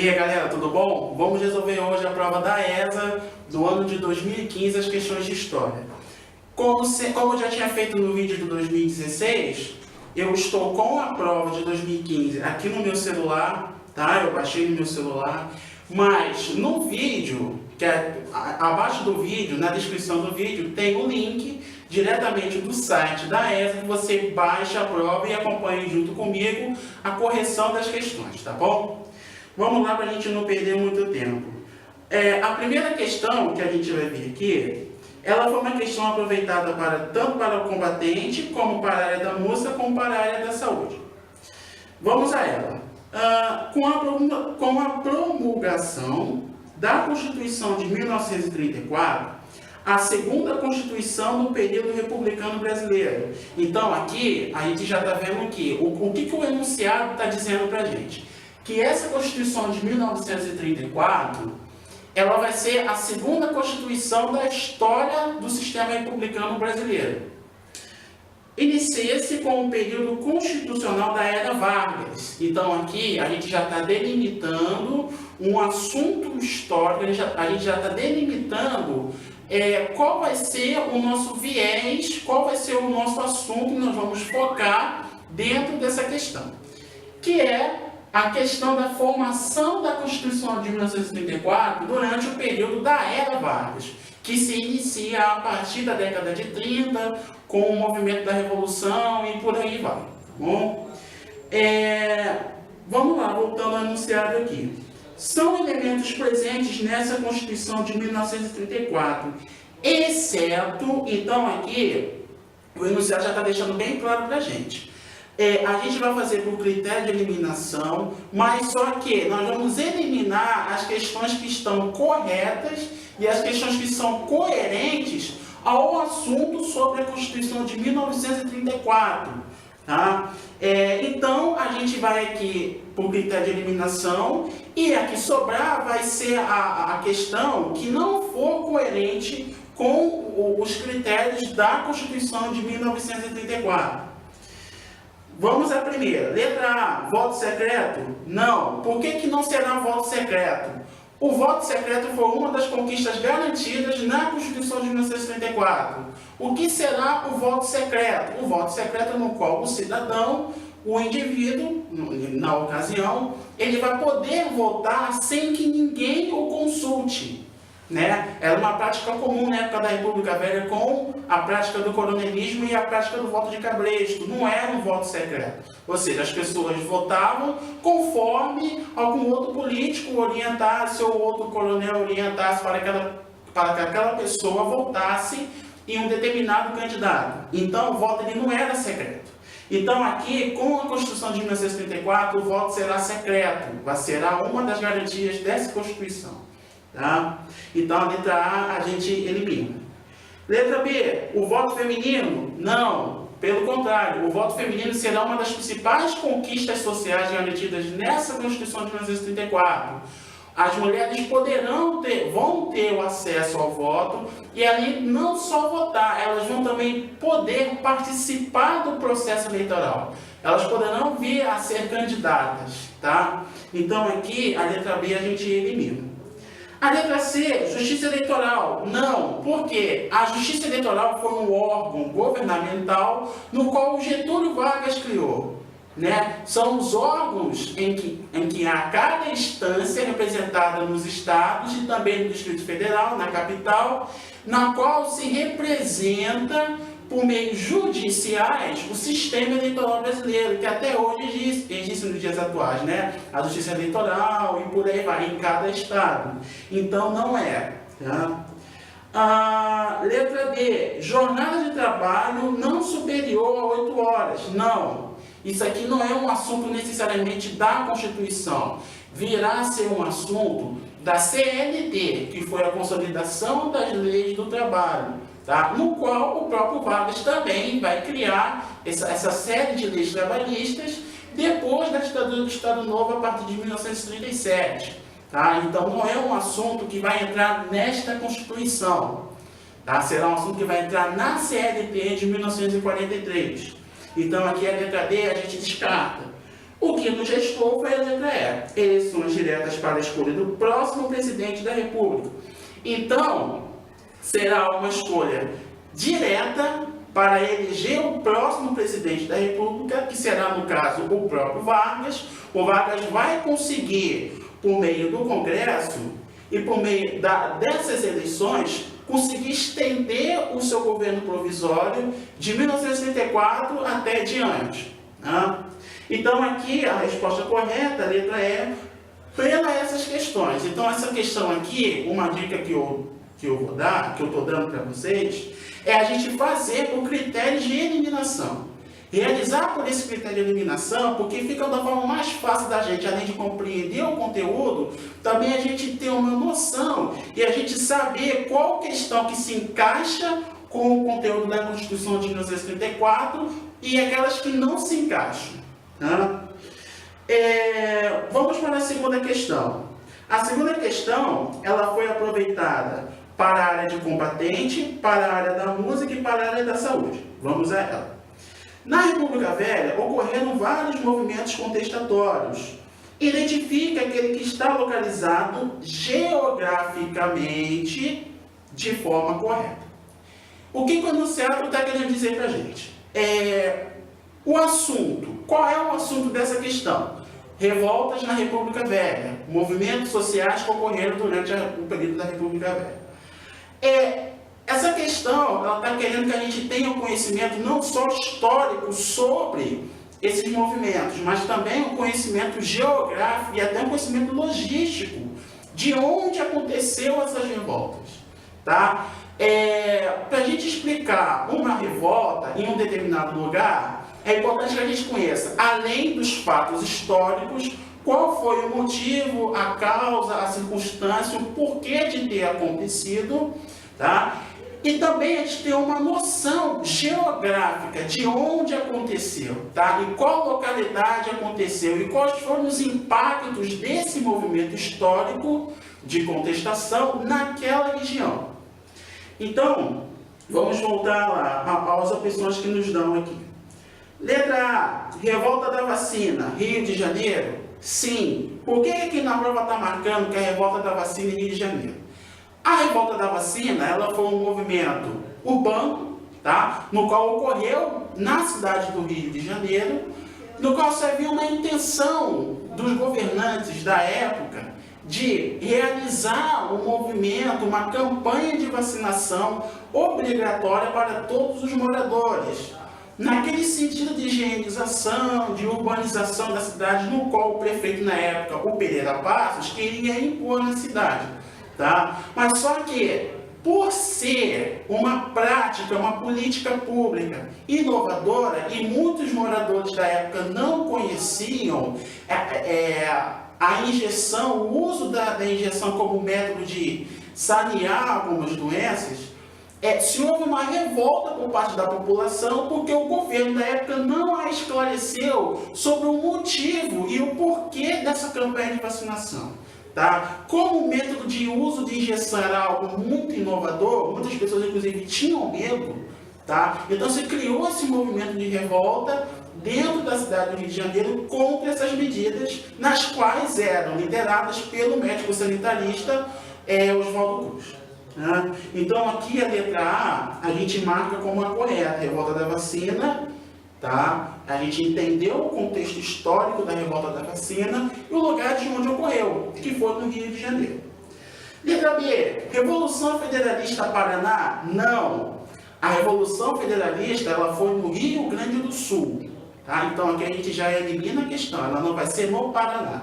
E aí galera, tudo bom? Vamos resolver hoje a prova da ESA do ano de 2015, as questões de história. Como eu já tinha feito no vídeo de 2016, eu estou com a prova de 2015 aqui no meu celular, tá? Eu baixei no meu celular, mas no vídeo, que é abaixo do vídeo, na descrição do vídeo, tem um link diretamente do site da ESA que você baixa a prova e acompanha junto comigo a correção das questões, tá bom? Vamos lá para a gente não perder muito tempo. A primeira questão que a gente vai ver aqui, ela foi uma questão aproveitada tanto para o combatente, como para a área da música, como para a área da saúde. Vamos a ela. Com a promulgação da Constituição de 1934, a segunda Constituição do período republicano brasileiro. Então, aqui, a gente já está vendo aqui, o que o enunciado está dizendo para a gente? Que essa Constituição de 1934, ela vai ser a segunda Constituição da história do sistema republicano brasileiro. Inicia-se com o período constitucional da Era Vargas. Então, aqui, a gente já está delimitando um assunto histórico, a gente já está delimitando qual vai ser o nosso viés, qual vai ser o nosso assunto que nós vamos focar dentro dessa questão, que é a questão da formação da Constituição de 1934 durante o período da Era Vargas, que se inicia a partir da década de 30, com o movimento da Revolução e por aí vai. Tá bom? Vamos lá, voltando ao enunciado aqui. São elementos presentes nessa Constituição de 1934, exceto, então aqui, o enunciado já está deixando bem claro para a gente. A gente vai fazer por critério de eliminação, mas só que nós vamos eliminar as questões que estão corretas e as questões que são coerentes ao assunto sobre a Constituição de 1934. Tá? Então, a gente vai aqui por critério de eliminação e a que sobrar vai ser a questão que não for coerente com os critérios da Constituição de 1934. Vamos à primeira. Letra A, voto secreto? Não. Por que não será voto secreto? O voto secreto foi uma das conquistas garantidas na Constituição de 1934. O que será o voto secreto? O voto secreto no qual o cidadão, o indivíduo, na ocasião, ele vai poder votar sem que ninguém o consulte. Né? Era uma prática comum na época da República Velha com a prática do coronelismo e a prática do voto de cabresto. Não era um voto secreto. Ou seja, as pessoas votavam conforme algum outro político orientasse ou outro coronel orientasse para que aquela pessoa votasse em um determinado candidato. Então, o voto ele não era secreto. Então, aqui, com a Constituição de 1934, o voto será secreto. Será uma das garantias dessa Constituição. Tá? Então, a letra A a gente elimina. Letra B, o voto feminino? Não, pelo contrário, o voto feminino será uma das principais conquistas sociais garantidas nessa Constituição de 1934. As mulheres vão ter o acesso ao voto e ali não só votar, elas vão também poder participar do processo eleitoral. Elas poderão vir a ser candidatas, tá? Então, aqui, a letra B a gente elimina. A letra C, Justiça Eleitoral. Não, porque a Justiça Eleitoral foi um órgão governamental no qual o Getúlio Vargas criou. Né? São os órgãos em que há cada instância representada nos estados e também no Distrito Federal, na capital, na qual se representa por meios judiciais o sistema eleitoral brasileiro, que até hoje existe nos dias atuais, né? A justiça eleitoral e por aí vai, em cada estado. Então, não é. Tá? Letra D, jornada de trabalho não superior a 8 horas. Não. Isso aqui não é um assunto necessariamente da Constituição. Virá a ser um assunto da CLT, que foi a Consolidação das Leis do Trabalho. Tá? No qual o próprio Vargas também vai criar essa série de leis trabalhistas depois da ditadura do Estado Novo a partir de 1937. Tá? Então não é um assunto que vai entrar nesta Constituição. Tá? Será um assunto que vai entrar na CLT de 1943. Então aqui a letra D a gente descarta. O que nos restou foi a letra E, eleições diretas para a escolha do próximo presidente da República. Então, será uma escolha direta para eleger o próximo presidente da República, que será, no caso, o próprio Vargas. O Vargas vai conseguir, por meio do Congresso e por meio dessas eleições, conseguir estender o seu governo provisório de 1934 até diante. Né? Então, aqui, a resposta correta, a letra E, pela essas questões. Então, essa questão aqui, uma dica que eu vou dar, que eu estou dando para vocês, é a gente fazer por critérios de eliminação. Realizar por esse critério de eliminação, porque fica da forma mais fácil da gente, além de compreender o conteúdo, também a gente ter uma noção e a gente saber qual questão que se encaixa com o conteúdo da Constituição de 1934 e aquelas que não se encaixam. Né? Vamos para a segunda questão. A segunda questão, ela foi aproveitada para a área de combatente, para a área da música e para a área da saúde. Vamos a ela. Na República Velha, ocorreram vários movimentos contestatórios. Identifique aquele que está localizado geograficamente de forma correta. O que o enunciado está querendo dizer para a gente? O assunto. Qual é o assunto dessa questão? Revoltas na República Velha. Movimentos sociais que ocorreram durante o período da República Velha. Essa questão, ela está querendo que a gente tenha um conhecimento não só histórico sobre esses movimentos, mas também um conhecimento geográfico e até um conhecimento logístico de onde aconteceu essas revoltas. Tá? Para a gente explicar uma revolta em um determinado lugar, é importante que a gente conheça, além dos fatos históricos, qual foi o motivo, a causa, a circunstância, o porquê de ter acontecido, tá? E também a gente ter uma noção geográfica de onde aconteceu, tá? Em qual localidade aconteceu e quais foram os impactos desse movimento histórico de contestação naquela região. Então, vamos voltar lá às opções que nos dão aqui. Letra A, revolta da vacina, Rio de Janeiro? Sim. Por que aqui na prova está marcando que é a revolta da vacina em Rio de Janeiro? A revolta da vacina, ela foi um movimento urbano, tá? No qual ocorreu na cidade do Rio de Janeiro, no qual se havia uma intenção dos governantes da época de realizar um movimento, uma campanha de vacinação obrigatória para todos os moradores, naquele sentido de higienização, de urbanização da cidade, no qual o prefeito na época, o Pereira Passos, queria impor na cidade. Tá? Mas só que, por ser uma prática, uma política pública inovadora, e muitos moradores da época não conheciam a injeção, o uso da injeção como método de sanear algumas doenças, se houve uma revolta por parte da população, porque o governo da época não a esclareceu sobre o motivo e o porquê dessa campanha de vacinação. Tá? Como o método de uso de injeção era algo muito inovador, muitas pessoas inclusive tinham medo, tá? Então se criou esse movimento de revolta dentro da cidade do Rio de Janeiro contra essas medidas, nas quais eram lideradas pelo médico sanitarista Oswaldo Cruz. Né? Então aqui a letra A gente marca como a correta, revolta da vacina. Tá? A gente entendeu o contexto histórico da revolta da vacina e o lugar de onde ocorreu, que foi no Rio de Janeiro. Letra B, Revolução Federalista Paraná? Não. A Revolução Federalista ela foi no Rio Grande do Sul. Tá? Então aqui a gente já elimina a questão, ela não vai ser no Paraná.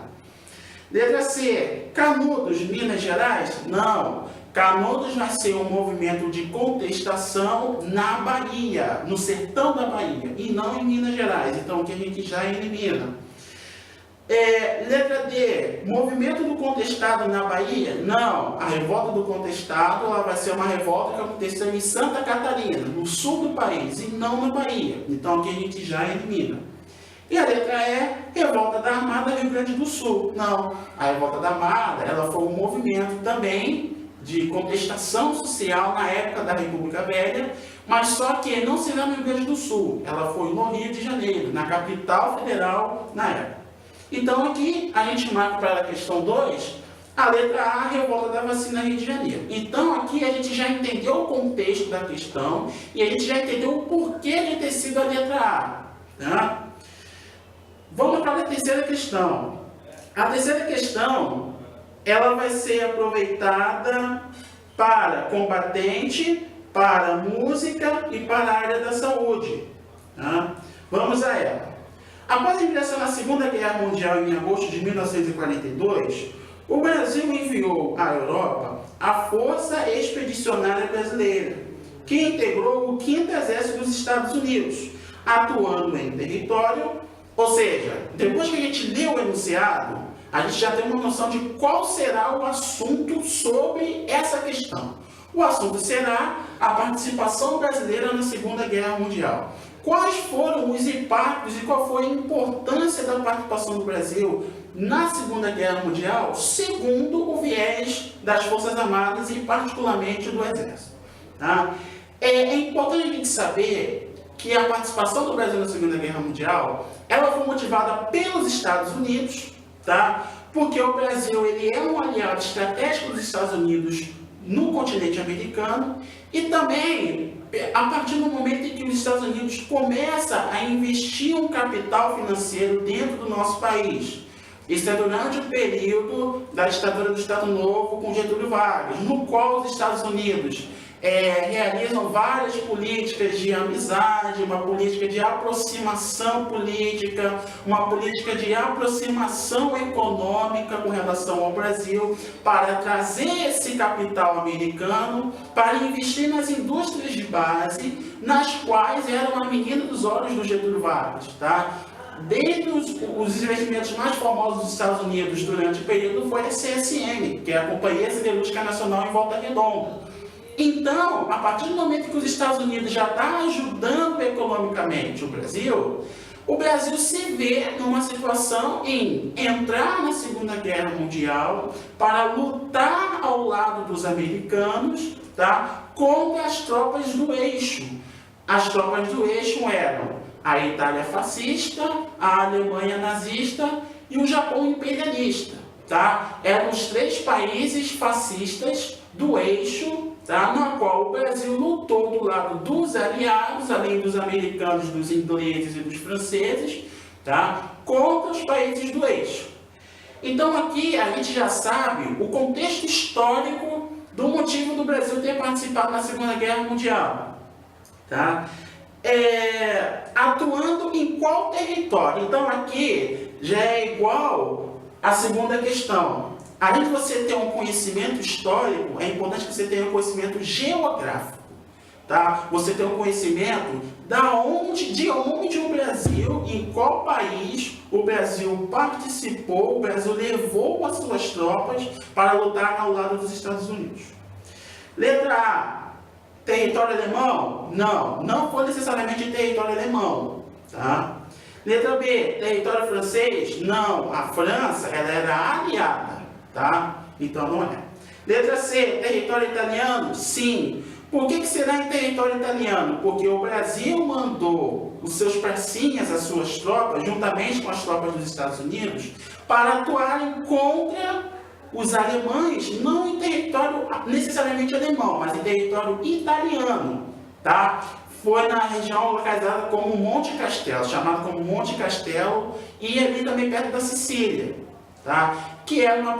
Letra C, Canudos, Minas Gerais? Não. Canudos vai ser um movimento de contestação na Bahia, no sertão da Bahia, e não em Minas Gerais. Então, aqui a gente já elimina. Letra D, movimento do contestado na Bahia? Não. A revolta do contestado ela vai ser uma revolta que aconteceu em Santa Catarina, no sul do país, e não na Bahia. Então, aqui a gente já elimina. E a letra E, revolta da Armada Rio Grande do Sul? Não. A revolta da Armada ela foi um movimento também de contestação social na época da República Velha, mas só que não será no Rio Grande do Sul, ela foi no Rio de Janeiro, na capital federal na época. Então aqui a gente marca para a questão 2, a letra A, revolta da vacina Rio de Janeiro. Então aqui a gente já entendeu o contexto da questão e a gente já entendeu o porquê de ter sido a letra A. Tá? Vamos para a terceira questão. A terceira questão, ela vai ser aproveitada para combatente, para música e para a área da saúde. Tá? Vamos a ela. Após a ingressão na Segunda Guerra Mundial em agosto de 1942, o Brasil enviou à Europa a Força Expedicionária Brasileira, que integrou o 5º Exército dos Estados Unidos, atuando em território, ou seja, depois que a gente lê o enunciado, a gente já tem uma noção de qual será o assunto sobre essa questão. O assunto será a participação brasileira na Segunda Guerra Mundial. Quais foram os impactos e qual foi a importância da participação do Brasil na Segunda Guerra Mundial, segundo o viés das Forças Armadas e particularmente do Exército. Tá? É importante a gente saber que a participação do Brasil na Segunda Guerra Mundial, ela foi motivada pelos Estados Unidos, tá? Porque o Brasil ele é um aliado estratégico dos Estados Unidos no continente americano e também a partir do momento em que os Estados Unidos começam a investir um capital financeiro dentro do nosso país. Isso é durante o período da ditadura do Estado Novo com Getúlio Vargas, no qual os Estados Unidos realizam várias políticas de amizade, uma política de aproximação política, uma política de aproximação econômica com relação ao Brasil, para trazer esse capital americano, para investir nas indústrias de base, nas quais eram a menina dos olhos do Getúlio Vargas, tá? Desde os investimentos mais famosos dos Estados Unidos durante o período foi a CSN, que é a Companhia Siderúrgica Nacional em Volta Redonda. Então, a partir do momento que os Estados Unidos já estão ajudando economicamente o Brasil se vê numa situação em entrar na Segunda Guerra Mundial para lutar ao lado dos americanos, tá, contra as tropas do eixo. As tropas do eixo eram a Itália fascista, a Alemanha nazista e o Japão imperialista. Tá? Eram os 3 países fascistas do eixo, tá? Na qual o Brasil lutou do lado dos aliados, além dos americanos, dos ingleses e dos franceses, tá? Contra os países do eixo. Então aqui a gente já sabe o contexto histórico do motivo do Brasil ter participado na Segunda Guerra Mundial. Tá? Atuando em qual território? Então aqui já é igual à segunda questão. Além de você ter um conhecimento histórico, é importante que você tenha um conhecimento geográfico. Tá? Você tem um conhecimento de onde o Brasil, em qual país o Brasil participou, o Brasil levou as suas tropas para lutar ao lado dos Estados Unidos. Letra A. Território alemão? Não, não foi necessariamente território alemão. Tá? Letra B. Território francês? Não, a França ela era aliada. Tá? Então não é. Letra C. Território italiano? Sim. Por que será em território italiano? Porque o Brasil mandou os seus pracinhas, as suas tropas, juntamente com as tropas dos Estados Unidos, para atuarem contra os alemães, não em território necessariamente alemão, mas em território italiano, tá? Foi na região localizada como Monte Castelo, chamado como Monte Castelo, e ali também perto da Sicília, tá? Que é uma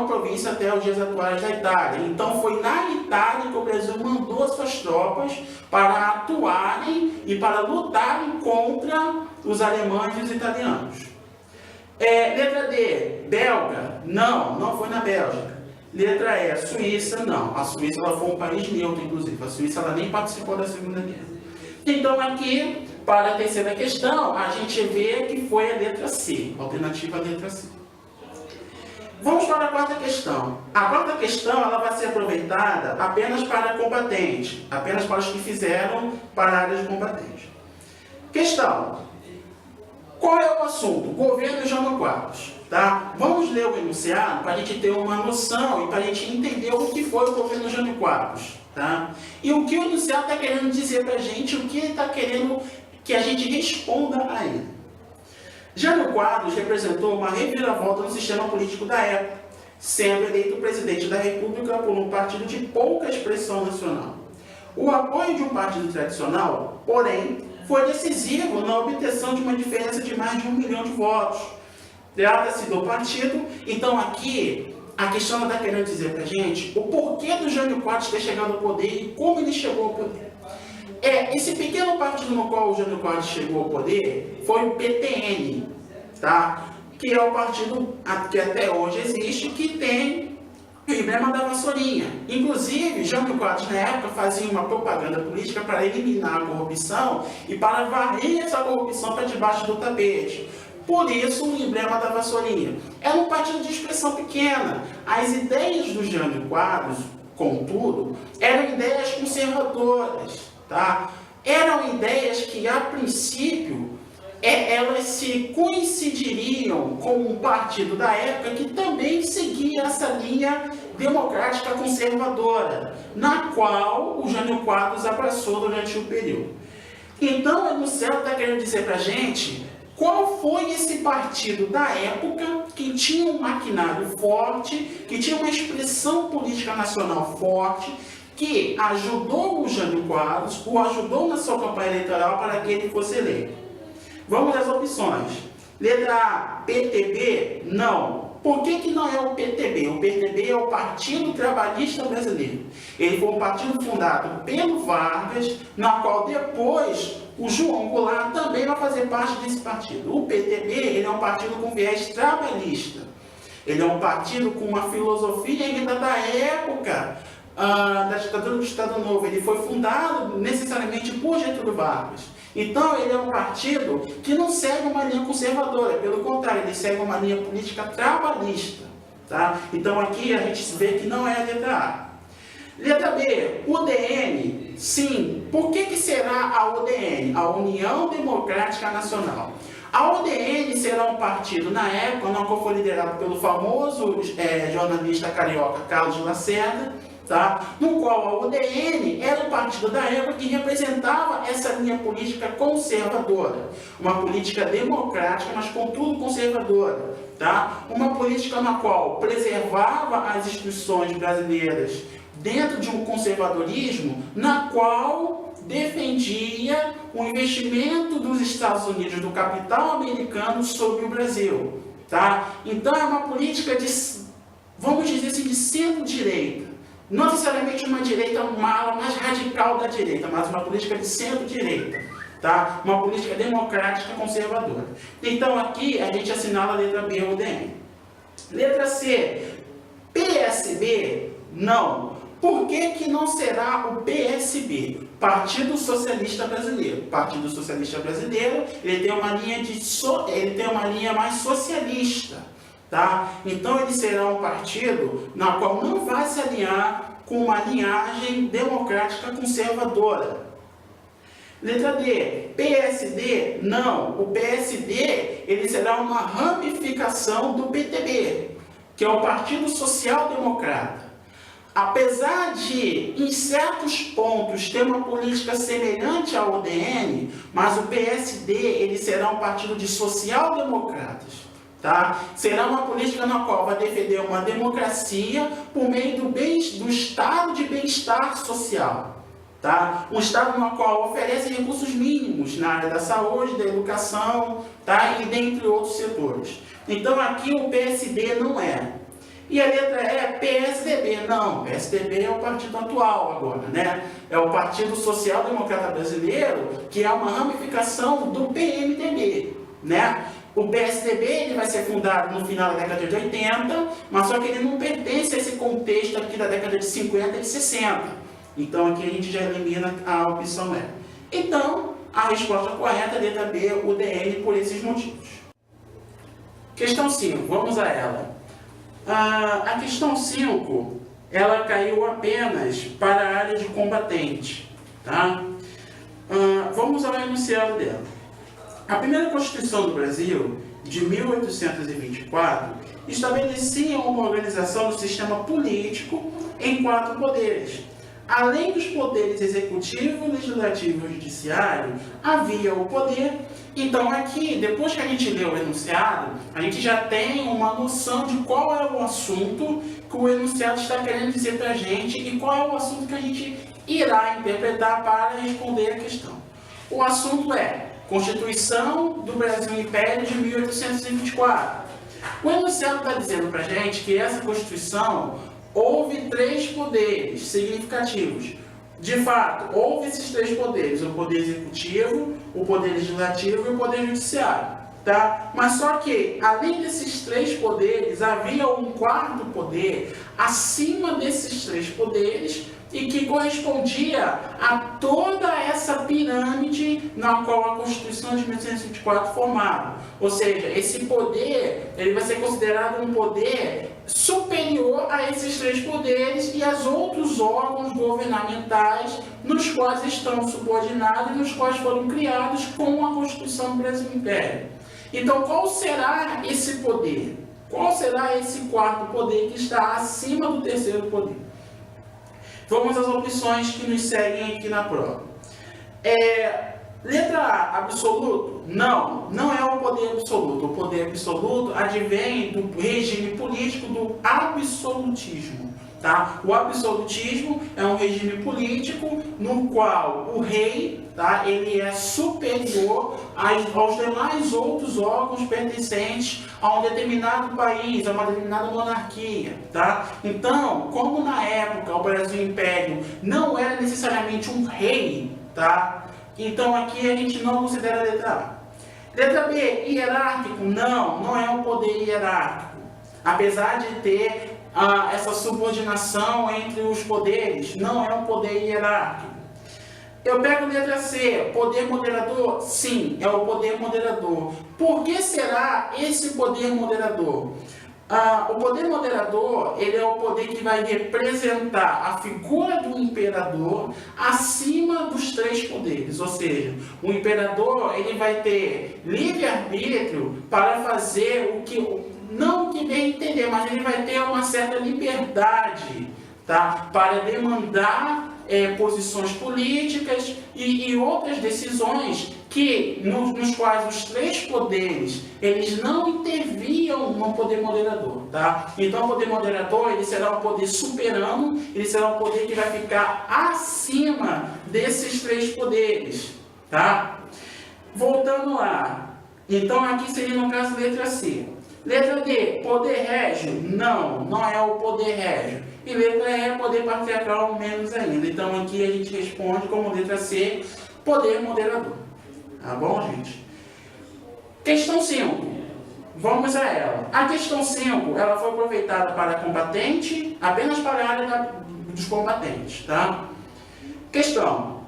província até os dias atuais da Itália. Então foi na Itália que o Brasil mandou suas tropas para atuarem e para lutarem contra os alemães e os italianos. Letra D, belga? Não, não foi na Bélgica. Letra E, Suíça? Não. A Suíça ela foi um país neutro, inclusive. A Suíça ela nem participou da Segunda Guerra. Então aqui, para a terceira questão, a gente vê que foi a letra C, alternativa a letra C. Vamos para a quarta questão. A quarta questão ela vai ser aproveitada apenas para combatente, apenas para os que fizeram para a área de combatente. Questão. Qual é o assunto? Governo Jânio Quadros. Tá? Vamos ler o enunciado para a gente ter uma noção e para a gente entender o que foi o governo Jânio Quadros. Tá? E o que o enunciado está querendo dizer para a gente, o que ele está querendo que a gente responda a ele. Jânio Quadros representou uma reviravolta no sistema político da época, sendo eleito presidente da República por um partido de pouca expressão nacional. O apoio de um partido tradicional, porém, foi decisivo na obtenção de uma diferença de mais de 1 milhão de votos. Trata-se do partido, então aqui a questão está querendo dizer para a gente o porquê do Jânio Quadros ter chegado ao poder e como ele chegou ao poder. Esse pequeno partido no qual o Jânio Quadros chegou ao poder foi o PTN, tá? Que é o partido que até hoje existe, que tem o emblema da vassourinha. Inclusive, Jânio Quadros, na época, fazia uma propaganda política para eliminar a corrupção e para varrer essa corrupção para debaixo do tapete. Por isso, o emblema da vassourinha. Era um partido de expressão pequena. As ideias do Jânio Quadros, contudo, eram ideias conservadoras, tá? Eram ideias que, a princípio, elas se coincidiriam com um partido da época que também seguia essa linha democrática conservadora, na qual o Jânio Quadros abraçou durante o período. Então, o Enunciado está querendo dizer para a gente qual foi esse partido da época que tinha um maquinário forte, que tinha uma expressão política nacional forte, que ajudou o Jânio Quadros, o ajudou na sua campanha eleitoral para que ele fosse eleito. Vamos às opções. Letra A, PTB? Não. Por que não é o PTB? O PTB é o Partido Trabalhista Brasileiro. Ele foi um partido fundado pelo Vargas, na qual depois o João Goulart também vai fazer parte desse partido. O PTB ele é um partido com viés trabalhista. Ele é um partido com uma filosofia ainda da época da ditadura do Estado Novo. Ele foi fundado necessariamente por Getúlio Vargas. Então, ele é um partido que não segue uma linha conservadora, pelo contrário, ele segue uma linha política trabalhista. Tá? Então, aqui a gente vê que não é a letra A. Letra B, UDN, sim. Por que será a UDN? A União Democrática Nacional. A UDN será um partido, na época, na qual foi liderado pelo famoso jornalista carioca Carlos Lacerda, tá? No qual a UDN era o partido da época que representava essa linha política conservadora, uma política democrática, mas contudo conservadora, tá? Uma política na qual preservava as instituições brasileiras dentro de um conservadorismo, na qual defendia o investimento dos Estados Unidos, do capital americano sobre o Brasil, tá? Então é uma política de, vamos dizer assim, de centro-direita. Não necessariamente uma direita, uma ala mais radical da direita, mas uma política de centro-direita, tá? Uma política democrática conservadora. Então aqui a gente assinala a letra B, UDN. Letra C, PSB? Não. Por que não será o PSB? Partido Socialista Brasileiro. Partido Socialista Brasileiro, ele tem uma linha mais socialista. Tá? Então ele será um partido na qual não vai se alinhar com uma linhagem democrática conservadora. Letra D, PSD? Não. O PSD ele será uma ramificação do PTB, que é o Partido Social Democrata. Apesar de, em certos pontos, ter uma política semelhante ao UDN, mas o PSD ele será um partido de social-democratas. Tá? Será uma política na qual vai defender uma democracia por meio do estado de bem-estar social. Tá? Um estado no qual oferece recursos mínimos na área da saúde, da educação, tá? E dentre outros setores. Então aqui o PSD não é. E a letra é PSDB. Não, PSDB é o partido atual agora, né? É o Partido Social Democrata Brasileiro, que é uma ramificação do PMDB, né? O PSDB ele vai ser fundado no final da década de 80, mas só que ele não pertence a esse contexto aqui da década de 50 e 60. Então aqui a gente já elimina a opção E. Então, a resposta correta é a letra B, UDN, por esses motivos. Questão 5, vamos a ela. A questão 5, ela caiu apenas para a área de combatente. Tá? Vamos ao enunciado dela. A primeira Constituição do Brasil, de 1824, estabelecia uma organização do sistema político em 4 poderes. além dos poderes executivo, legislativo e judiciário, havia o poder. Então aqui, depois que a gente lê o enunciado, a gente já tem uma noção de qual é o assunto que o enunciado está querendo dizer para a gente e qual é o assunto que a gente irá interpretar para responder a questão. O assunto é Constituição do Brasil Império de 1824. O enunciado está dizendo para a gente que essa Constituição houve 3 poderes significativos. De fato, houve esses 3 poderes, o poder executivo, o poder legislativo e o poder judiciário. Tá? Mas só que, além desses 3 poderes, havia um 4º poder acima desses 3 poderes e que correspondia a toda essa pirâmide na qual a Constituição de 1824 formava. Ou seja, esse poder ele vai ser considerado um poder superior a esses 3 poderes e aos outros órgãos governamentais nos quais estão subordinados e nos quais foram criados com a Constituição do Brasil Império. Então, qual será esse poder? Qual será esse 4º poder que está acima do 3º poder? Vamos às opções que nos seguem aqui na prova. Letra A, absoluto? Não, não é o poder absoluto. O poder absoluto advém do regime político do absolutismo. Tá? O absolutismo é um regime político no qual o rei, tá, ele é superior aos demais outros órgãos pertencentes a um determinado país, a uma determinada monarquia. Tá? Então, como na época o Brasil Império não era necessariamente um rei, tá? Então aqui a gente não considera a letra A. Letra B, hierárquico? Não, não é um poder hierárquico. Apesar de ter essa subordinação entre os poderes, não é um poder hierárquico. Eu pego letra C, poder moderador? Sim, é o poder moderador. Por que será esse poder moderador? O poder moderador, ele é o poder que vai representar a figura do imperador acima dos 3 poderes. Ou seja, o imperador ele vai ter livre-arbítrio para fazer o que... não que bem entender, mas ele vai ter uma certa liberdade, tá? Para demandar posições políticas e outras decisões que, nos quais os 3 poderes eles não interviam no poder moderador. Tá? Então o poder moderador ele será um poder soberano, ele será um poder que vai ficar acima desses 3 poderes. Tá? Voltando lá, então aqui seria no caso letra C. Letra D, poder régio? Não, não é o poder régio. E letra E, poder patriarcal, menos ainda. Então aqui a gente responde como letra C, poder moderador. Tá bom, gente? Questão 5. Vamos a ela. A questão 5, ela foi aproveitada para combatente, apenas para a área dos combatentes, tá? Questão.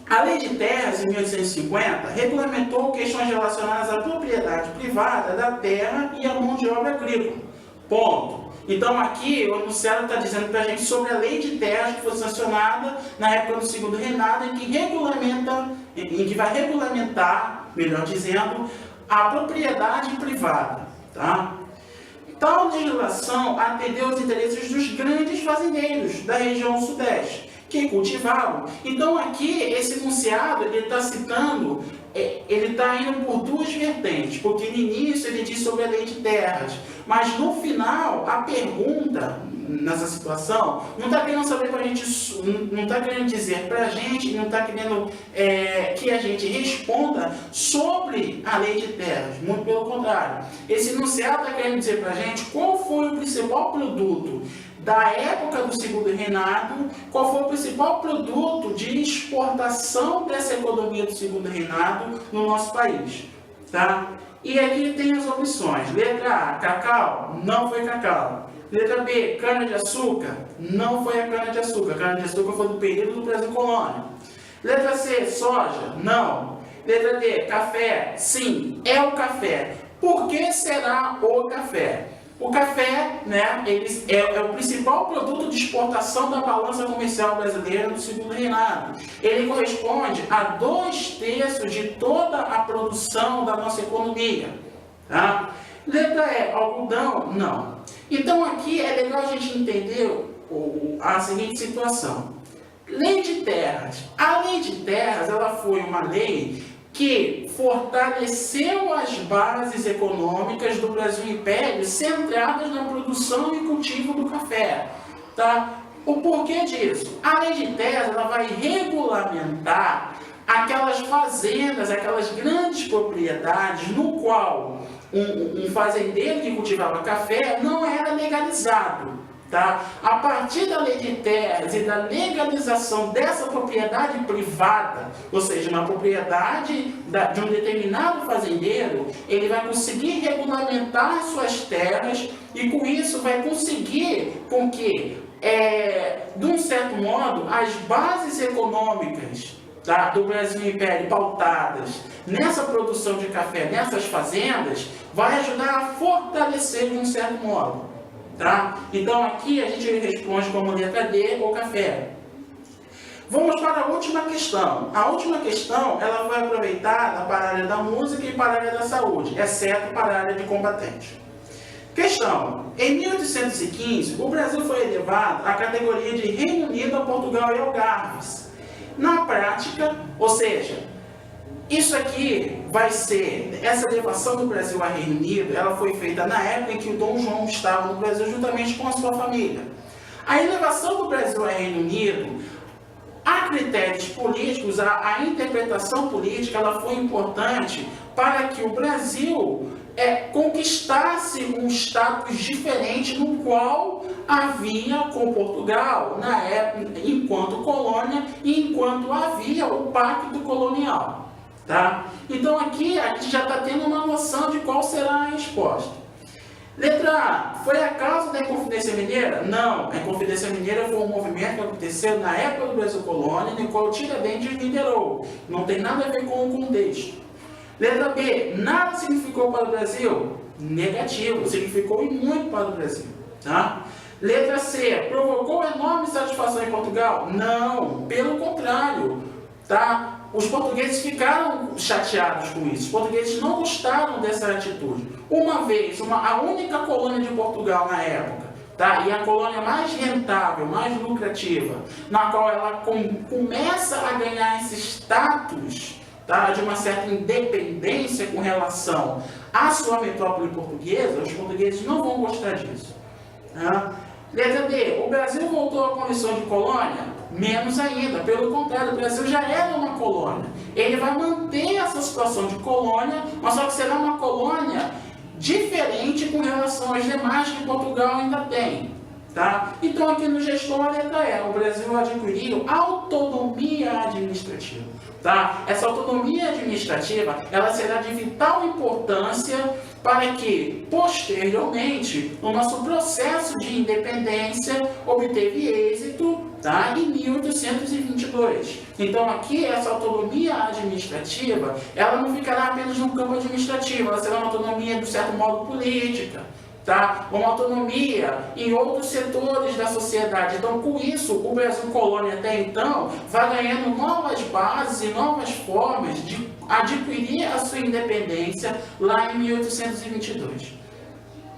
A Lei de Terras, em 1850, regulamentou questões relacionadas à propriedade privada da terra e à mão de obra agrícola. Ponto. Então, aqui, o enunciado está dizendo para a gente sobre a Lei de Terras que foi sancionada na época do segundo reinado, em que vai regulamentar, melhor dizendo, a propriedade privada. Tá? Tal legislação atendeu aos interesses dos grandes fazendeiros da região sudeste, que cultivavam. Então aqui, esse enunciado, ele está citando, ele está indo por 2 vertentes, porque no início ele diz sobre a lei de terras, mas no final, a pergunta, nessa situação, não está querendo saber para a gente, não está querendo dizer para a gente, não está querendo que a gente responda sobre a lei de terras, muito pelo contrário. Esse enunciado está querendo dizer para a gente qual foi o principal produto da época do segundo reinado, qual foi o principal produto de exportação dessa economia do segundo reinado no nosso país. Tá? E aqui tem as opções. Letra A, cacau? Não foi cacau. Letra B, cana-de-açúcar? Não foi a cana-de-açúcar. Cana-de-açúcar foi do período do Brasil colônia. Letra C, soja? Não. Letra D, café? Sim, é o café. Por que será o café? O café, né, é o principal produto de exportação da balança comercial brasileira do segundo reinado. Ele corresponde a 2/3 de toda a produção da nossa economia. Tá? Letra E, algodão? Não. Então aqui é legal a gente entender a seguinte situação. Lei de Terras. A Lei de Terras, ela foi uma lei que fortaleceu as bases econômicas do Brasil Império centradas na produção e cultivo do café. Tá? O porquê disso? A Lei de Terras, ela vai regulamentar aquelas fazendas, aquelas grandes propriedades no qual um fazendeiro que cultivava café não era legalizado. Tá? A partir da Lei de Terras e da legalização dessa propriedade privada, ou seja, uma propriedade de um determinado fazendeiro, ele vai conseguir regulamentar suas terras e com isso vai conseguir com que, de um certo modo, as bases econômicas do Brasil Império pautadas nessa produção de café, nessas fazendas, vai ajudar a fortalecer de um certo modo. Tá? Então aqui a gente responde como letra D, o café. Vamos para a última questão. A última questão, ela foi aproveitada para a área da música e para a área da saúde, exceto para a área de combatente. Questão. Em 1815, o Brasil foi elevado à categoria de Reino Unido, a Portugal e Algarves. Na prática, ou seja, isso aqui vai ser, essa elevação do Brasil a Reino Unido, ela foi feita na época em que o Dom João estava no Brasil juntamente com a sua família. A elevação do Brasil a Reino Unido, a critérios políticos, a interpretação política, ela foi importante para que o Brasil conquistasse um status diferente no qual havia com Portugal, na época, enquanto colônia e enquanto havia o pacto colonial. Tá? Então aqui a gente já está tendo uma noção de qual será a resposta. Letra A. Foi a causa da Inconfidência Mineira? Não. A Inconfidência Mineira foi um movimento que aconteceu na época do Brasil Colônia, no qual Tiradentes liderou. Não tem nada a ver com o contexto. Letra B. Nada significou para o Brasil? Negativo. Significou e muito para o Brasil. Tá? Letra C. Provocou enorme satisfação em Portugal? Não. Pelo contrário. Tá? Os portugueses ficaram chateados com isso. Os portugueses não gostaram dessa atitude. Uma vez, a única colônia de Portugal na época, tá? E a colônia mais rentável, mais lucrativa, na qual ela começa a ganhar esse status, tá? De uma certa independência com relação à sua metrópole portuguesa, os portugueses não vão gostar disso. Tá? Letra D. O Brasil voltou à condição de colônia? Menos ainda. Pelo contrário, o Brasil já era uma colônia. Ele vai manter essa situação de colônia, mas só que será uma colônia diferente com relação às demais que Portugal ainda tem. Tá? Então aqui no gestor, a letra E. O Brasil adquiriu autonomia administrativa. Tá? Essa autonomia administrativa, ela será de vital importância para que, posteriormente, o nosso processo de independência obteve êxito, tá? Em 1822. Então, aqui, essa autonomia administrativa, ela não ficará apenas no campo administrativo, ela será uma autonomia, de certo modo, política. Tá? Uma autonomia em outros setores da sociedade. Então, com isso, o Brasil Colônia até então vai ganhando novas bases e novas formas de adquirir a sua independência lá em 1822.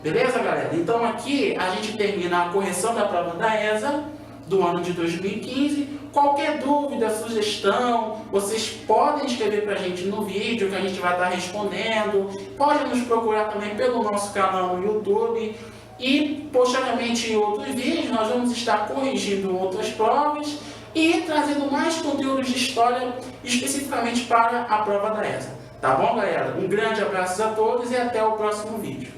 Beleza, galera? Então, aqui a gente termina a correção da prova da ESA do ano de 2015. Qualquer dúvida, sugestão, vocês podem escrever para a gente no vídeo que a gente vai estar respondendo. Pode nos procurar também pelo nosso canal no YouTube. E, posteriormente, em outros vídeos, nós vamos estar corrigindo outras provas e trazendo mais conteúdos de história especificamente para a prova da ESA. Tá bom, galera? Um grande abraço a todos e até o próximo vídeo.